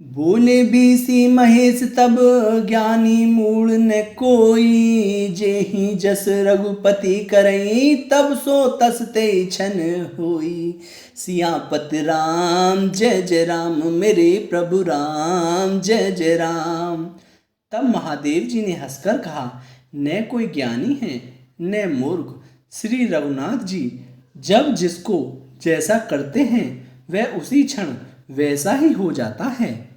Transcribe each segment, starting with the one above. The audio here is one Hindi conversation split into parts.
बोले बीसी महेश तब ज्ञानी मूल न कोई। जेहि जस रघुपति करई तब सो तस ते छन होई। सियापत राम जय जय राम मेरे प्रभु राम जय जय राम। तब महादेव जी ने हंसकर कहा, न कोई ज्ञानी है न मूर्ख। श्री रघुनाथ जी जब जिसको जैसा करते हैं वह उसी क्षण वैसा ही हो जाता है।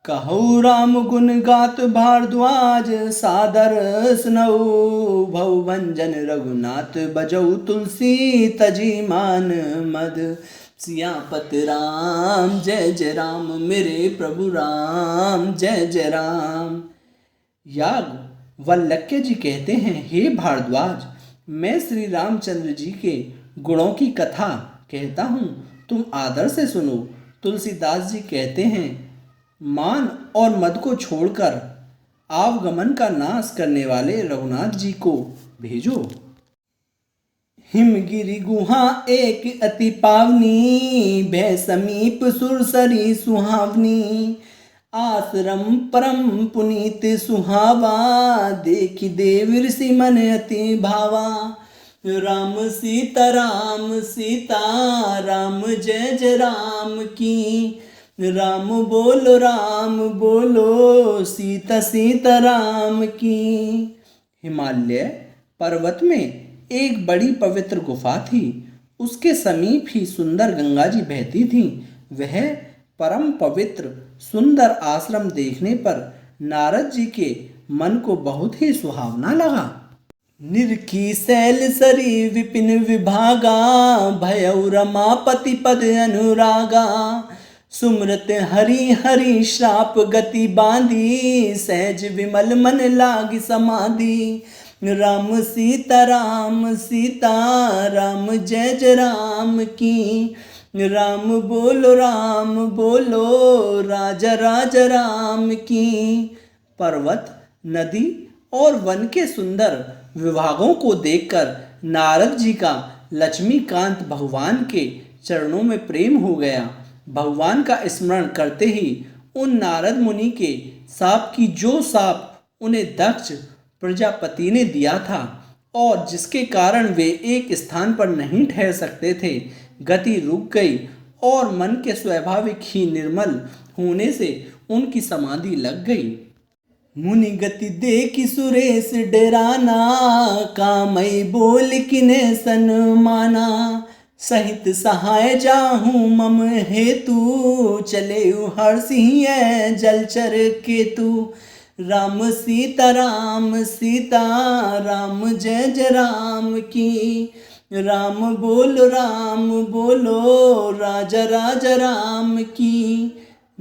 कहु राम गुण गात भारद्वाज सादर सुनऊ। भव भंजन रघुनाथ बजऊ तुलसी तजी मान मद। सियापत राम जय जय राम मेरे प्रभु राम जय जय राम। याग वल्लक्य जी कहते हैं, हे भारद्वाज, मैं श्री रामचंद्र जी के गुणों की कथा कहता हूँ, तुम आदर से सुनो। तुलसीदास जी कहते हैं, मान और मद को छोड़कर आवगमन का नाश करने वाले रघुनाथ जी को भेजो। हिमगिरि गुहा एक अति पावनी। भय समीप सुरसरी सुहावनी। आश्रम परम पुनीत सुहावा। देखि देव ऋषि मन अति भावा। राम सीता राम जय जय राम की। राम बोलो सीता सीता राम की। हिमालय पर्वत में एक बड़ी पवित्र गुफा थी। उसके समीप ही सुंदर गंगा जी बहती थी। वह परम पवित्र सुंदर आश्रम देखने पर नारद जी के मन को बहुत ही सुहावना लगा। निरखी शैल सरी विपिन विभागा। भयउ रमापति पद अनुरागा। सुमरत हरि हरि श्राप गति बांधी। सहज विमल मन लाग समाधि। राम सीता राम जय जय राम की। राम बोलो राजा राजा राम की। पर्वत, नदी और वन के सुंदर विभागों को देखकर नारद जी का लक्ष्मीकांत भगवान के चरणों में प्रेम हो गया। भगवान का स्मरण करते ही उन नारद मुनि के साप की जो साप उन्हें दक्ष प्रजापति ने दिया था और जिसके कारण वे एक स्थान पर नहीं ठहर सकते थे, गति रुक गई और मन के स्वाभाविक ही निर्मल होने से उनकी समाधि लग गई। मुनि गति देखि सुरेश डराना। कामई बोल किने सन्माना। सहित सहाय जाहूँ मम हेतु। चले हर्षिय जलचर केतु। राम सीता राम जय जय राम की। राम बोलो राजा राजा राम की।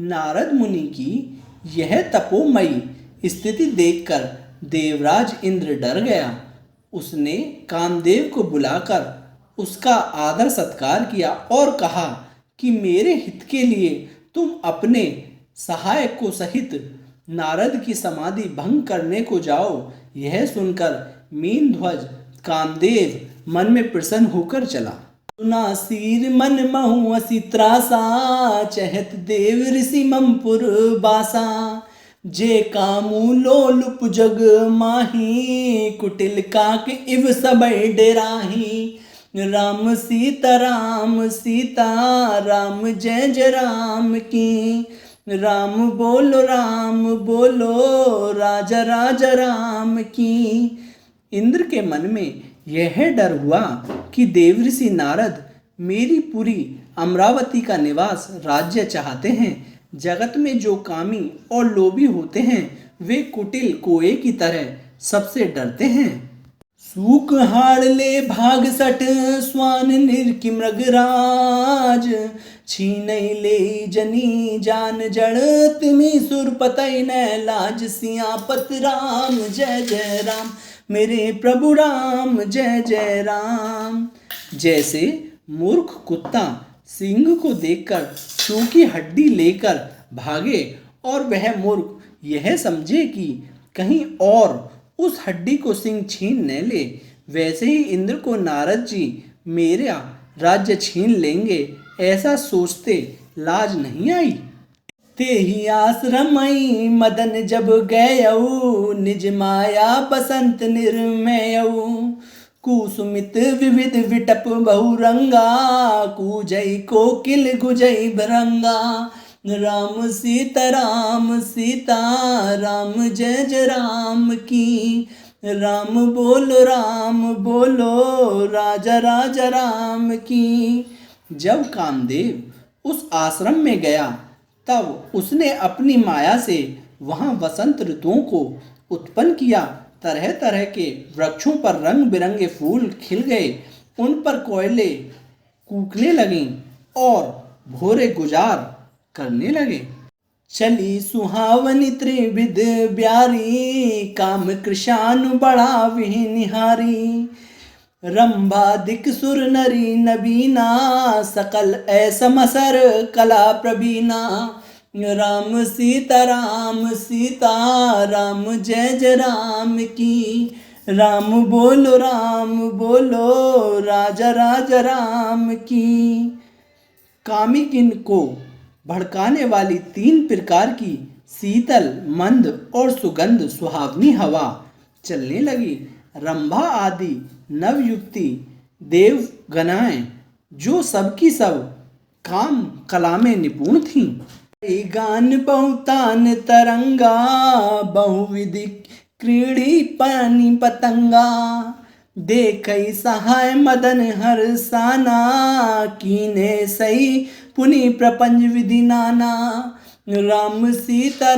नारद मुनि की यह तपोमयी स्थिति देखकर देवराज इंद्र डर गया। उसने कामदेव को बुलाकर उसका आदर सत्कार किया और कहा कि मेरे हित के लिए तुम अपने सहायक को सहित नारद की समाधि भंग करने को जाओ। यह सुनकर मीनध्वज कामदेव मन में प्रसन्न होकर चला। सुना सीर मन महु असी त्रासा। चहत देव ऋषि ममपुर बासा। जे कामू लोलुप जग माही। कुटिल काक इव सबई डेराही। राम सीता राम जय जय राम की। राम बोलो राजा राजा राम की। इंद्र के मन में यह डर हुआ कि देवऋषि नारद मेरी पुरी अमरावती का निवास राज्य चाहते हैं। जगत में जो कामी और लोभी होते हैं वे कुटिल कोए की तरह सबसे डरते हैं। सूक हाड़ ले भाग सट स्वान निर्की मृगराज। छीनई ले जनी जान जड़ तिमी सुरपतई न लाज। सियापत राम जय जय राम मेरे प्रभु राम जय जय राम। जैसे मूर्ख कुत्ता सिंह को देखकर सूखी हड्डी लेकर भागे और वह मूर्ख यह समझे कि कहीं और उस हड्डी को सिंह छीन न ले, वैसे ही इंद्र को नारद जी मेरा राज्य छीन लेंगे ऐसा सोचते लाज नहीं आई। ते ही आश्रमई मदन जब गयऊ निज माया बसंत निर्मयऊ कुसुमित विविध विटप बहुरंगा कूजई कोकिल गुजई भरंगा राम सीता राम जय जय राम की राम बोलो राजा राजा राम की। जब कामदेव उस आश्रम में गया तब उसने अपनी माया से वहाँ वसंत ऋतुओं को उत्पन्न किया। तरह तरह के वृक्षों पर रंग बिरंगे फूल खिल गए, उन पर कोयले कूकने लगे और भोरे गुजार करने लगे। चली सुहावनी त्रिविध ब्यारी काम कृशानु बड़ा विहि निहारी रंभादिक सुर नरी नबीना सकल ऐसमसर कला प्रवीणा राम सीता राम जय जय राम की राम बोलो राजा राजा राम की। कामिकिन को भड़काने वाली 3 प्रकार की शीतल मंद और सुगंध सुहावनी हवा चलने लगी। रंभा आदि नवयुक्ति देव गणाएं जो सबकी सब काम कला में निपुण थीं। गान बहुतान तरंगा बहुविधि क्रीड़ी पानी पतंगा देखई सहाय मदन हरसाना कीने सही पुनि प्रपंच विधि नाना राम सीता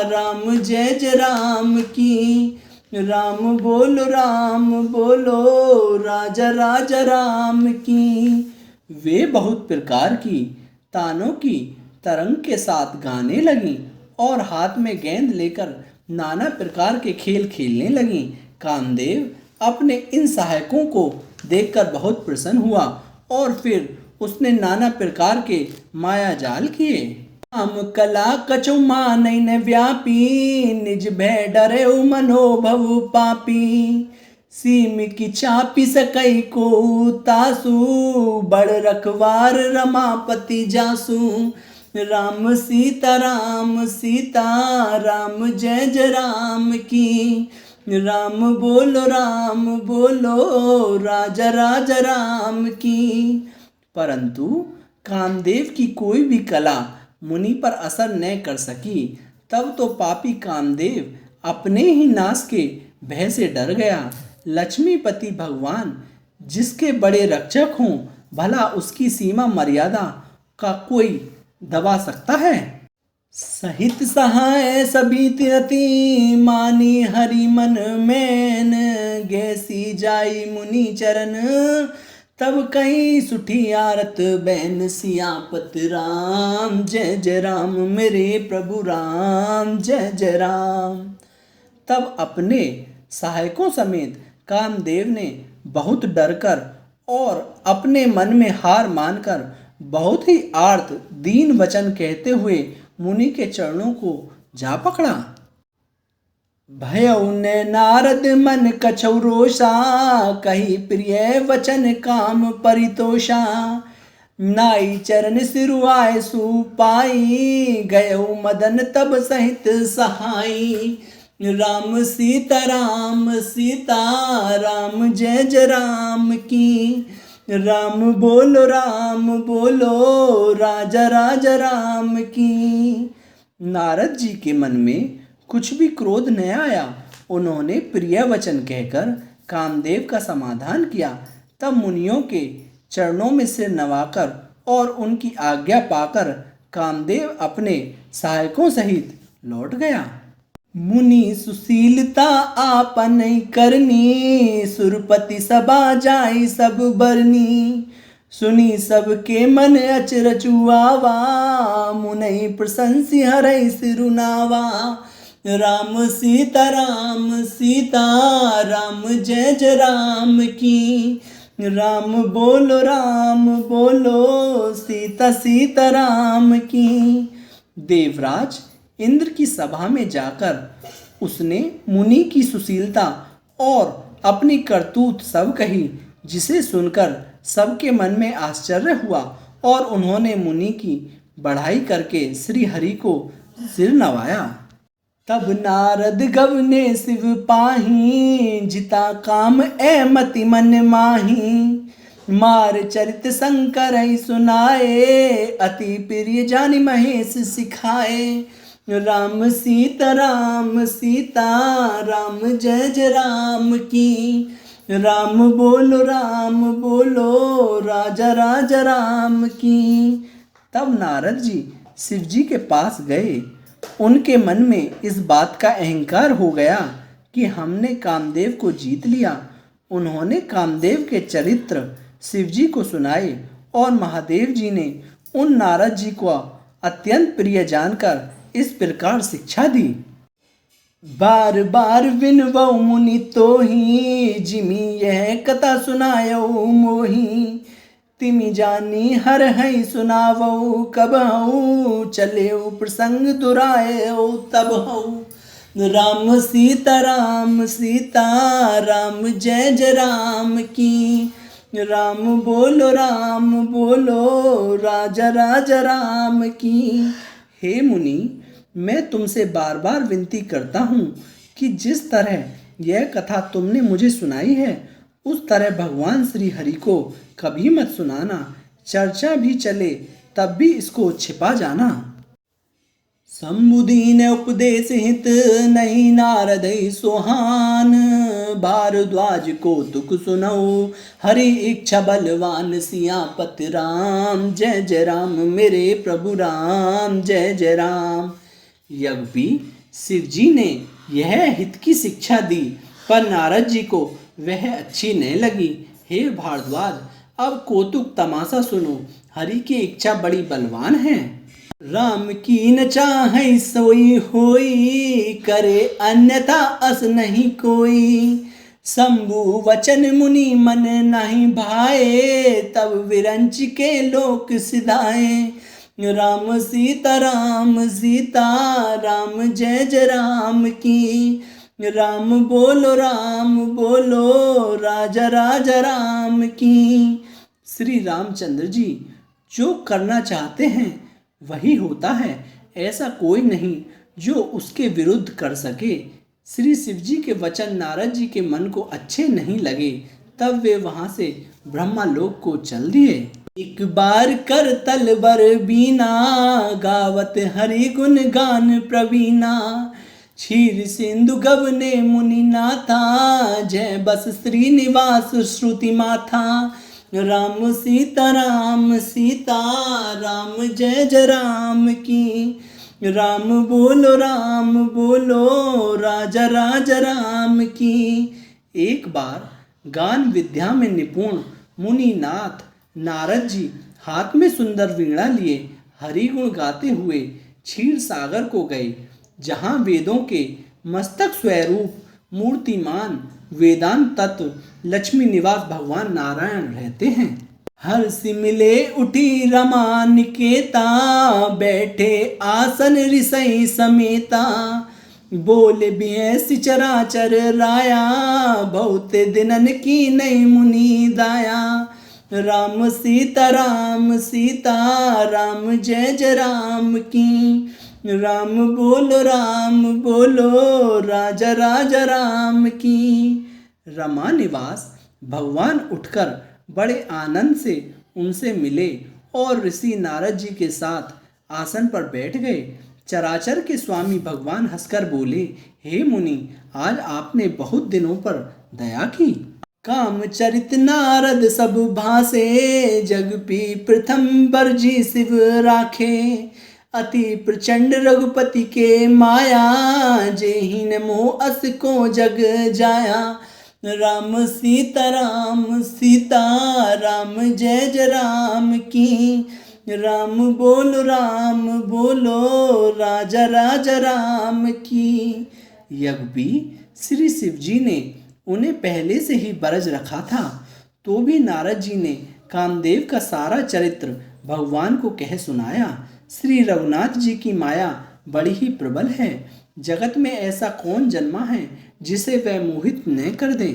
राम जय जय राम की राम बोलो राजा राजा राम की। वे बहुत प्रकार की तानों की तरंग के साथ गाने लगी और हाथ में गेंद लेकर नाना प्रकार के खेल खेलने लगी। कामदेव अपने इन सहायकों को देखकर बहुत प्रसन्न हुआ और फिर उसने नाना प्रकार के माया जाल किए। काम कला कछु मानैन व्यापी निज भय डरे मनोभव पापी सीम की चापी सकई को तासु बड़ रखवार रमापति जासु राम सीता राम जय जय राम की राम बोलो राजा राजा राम की। परंतु कामदेव की कोई भी कला मुनि पर असर न कर सकी। तब तो पापी कामदेव अपने ही नाश के भय से डर गया। लक्ष्मीपति भगवान जिसके बड़े रक्षक हों भला उसकी सीमा मर्यादा का कोई दबा सकता है। सहित सहाय सभी अति मानी हरि मन मैन गैसी जाई मुनि चरण तब कहीं सुठी आरत बैन सियापत राम जय जय राम मेरे प्रभु राम जय जय राम। तब अपने सहायकों समेत कामदेव ने बहुत डरकर और अपने मन में हार मानकर बहुत ही आर्त दीन वचन कहते हुए मुनि के चरणों को जा पकड़ा। भयउ ने नारद मन कछौ रोषा कही प्रिय वचन काम परितोषा नाई चरण सिरुआय सुपाई गयौ मदन तब सहित सहाई राम सीता राम जय जय राम की राम बोलो राजा राजा राम की। नारद जी के मन में कुछ भी क्रोध न आया। उन्होंने प्रिय वचन कहकर कामदेव का समाधान किया। तब मुनियों के चरणों में सिर नवाकर और उनकी आज्ञा पाकर कामदेव अपने सहायकों सहित लौट गया। मुनि सुशीलता आपन करनी सुरपति सभा जाई सब बरनी सुनी सबके मन अचरचुआवा मुनई प्रशंसी हरई सिरुनावा राम सीता राम जय जय राम की राम बोलो सीता राम की। देवराज इंद्र की सभा में जाकर उसने मुनि की सुशीलता और अपनी करतूत सब कही, जिसे सुनकर सबके मन में आश्चर्य हुआ और उन्होंने मुनि की बढ़ाई करके श्री हरि को सिर नवाया। तब नारद गवने शिव पाही, जिता काम ए मति मन माही। मार चरित शंकर सुनाए, अति प्रिय जानि महेश सिखाए। राम सीता राम जय जय राम की। राम बोलो राजा राजा राम की। तब नारद जी शिव जी के पास गए। उनके मन में इस बात का अहंकार हो गया कि हमने कामदेव को जीत लिया। उन्होंने कामदेव के चरित्र शिव जी को सुनाए और महादेव जी ने उन नारद जी को अत्यंत प्रिय जानकर इस प्रकार शिक्षा दी। बार बार विनवौ मुनि तोहि, जिमि यह कथा सुनायो मोहि। तिमि जानी हर है सुनावो, कब हऊ चले प्रसंग दुरायो तब हऊ। राम सीता राम जय जय राम की। राम बोलो राजा राजा राम की। हे मुनि, मैं तुमसे बार बार विनती करता हूँ कि जिस तरह यह कथा तुमने मुझे सुनाई है उस तरह भगवान श्री हरि को कभी मत सुनाना। चर्चा भी चले तब भी इसको छिपा जाना। शंभुदीन उपदेश हित, नहीं नारद सोहान। भारद्वाज को तुक सुनऊ, हरि इच्छा बलवान। सियापति राम जय जय राम, मेरे प्रभु राम जय जय राम। यद्यपि शिव जी ने यह हित की शिक्षा दी, पर नारद जी को वह अच्छी नहीं लगी। हे भारद्वाज, अब कौतुक तमाशा सुनो। हरि की इच्छा बड़ी बलवान है। राम की न चाहे सोई होई, करे अन्यथा अस नहीं कोई। शंभु वचन मुनि मन नहीं भाए, तब विरंच के लोक सिधाए। राम सीता राम जय जय राम की। राम बोलो राजा राजा राम की। श्री रामचंद्र जी जो करना चाहते हैं वही होता है, ऐसा कोई नहीं जो उसके विरुद्ध कर सके। श्री शिव जी के वचन नारद जी के मन को अच्छे नहीं लगे, तब वे वहां से ब्रह्मालोक को चल दिए। एक बार कर तलवर बीना, गावत हरि गुण गान प्रवीणा। क्षीर सिंधु गवने मुनि नाथा, जय बस श्रीनिवास श्रुति माथा। राम सीता राम जय जय राम की। राम बोलो राजा राजा राम की। एक बार गान विद्या में निपुण मुनिनाथ नारद जी हाथ में सुंदर वीणा लिए हरि गुण गाते हुए क्षीर सागर को गए, जहाँ वेदों के मस्तक स्वरूप मूर्तिमान वेदांत तत्व लक्ष्मी निवास भगवान नारायण रहते हैं। हर्ष मिले उठी रमा निकेता, बैठे आसन ऋषि समेता। बोले बिहसी चराचर राया, बहुत दिनन की नई मुनि दाया। राम सीता राम जय जय राम की। राम बोलो राजा राजा राम की। रमा निवास भगवान उठकर बड़े आनंद से उनसे मिले और ऋषि नारद जी के साथ आसन पर बैठ गए। चराचर के स्वामी भगवान हंसकर बोले, हे मुनि, आज आपने बहुत दिनों पर दया की। कामचरित नारद सब भासे, जग पी प्रथम बरजी शिव राखे। अति प्रचंड रघुपति के माया, जेहिन मोह अस को जग जाया। राम सीता राम जय जय राम की। राम बोलो राजा राजा राम की। यद्यपि श्री शिव जी ने उन्हें पहले से ही बरज रखा था, तो भी नारद जी ने कामदेव का सारा चरित्र भगवान को कह सुनाया। श्री रघुनाथ जी की माया बड़ी ही प्रबल है। जगत में ऐसा कौन जन्मा है जिसे वह मोहित न कर दे।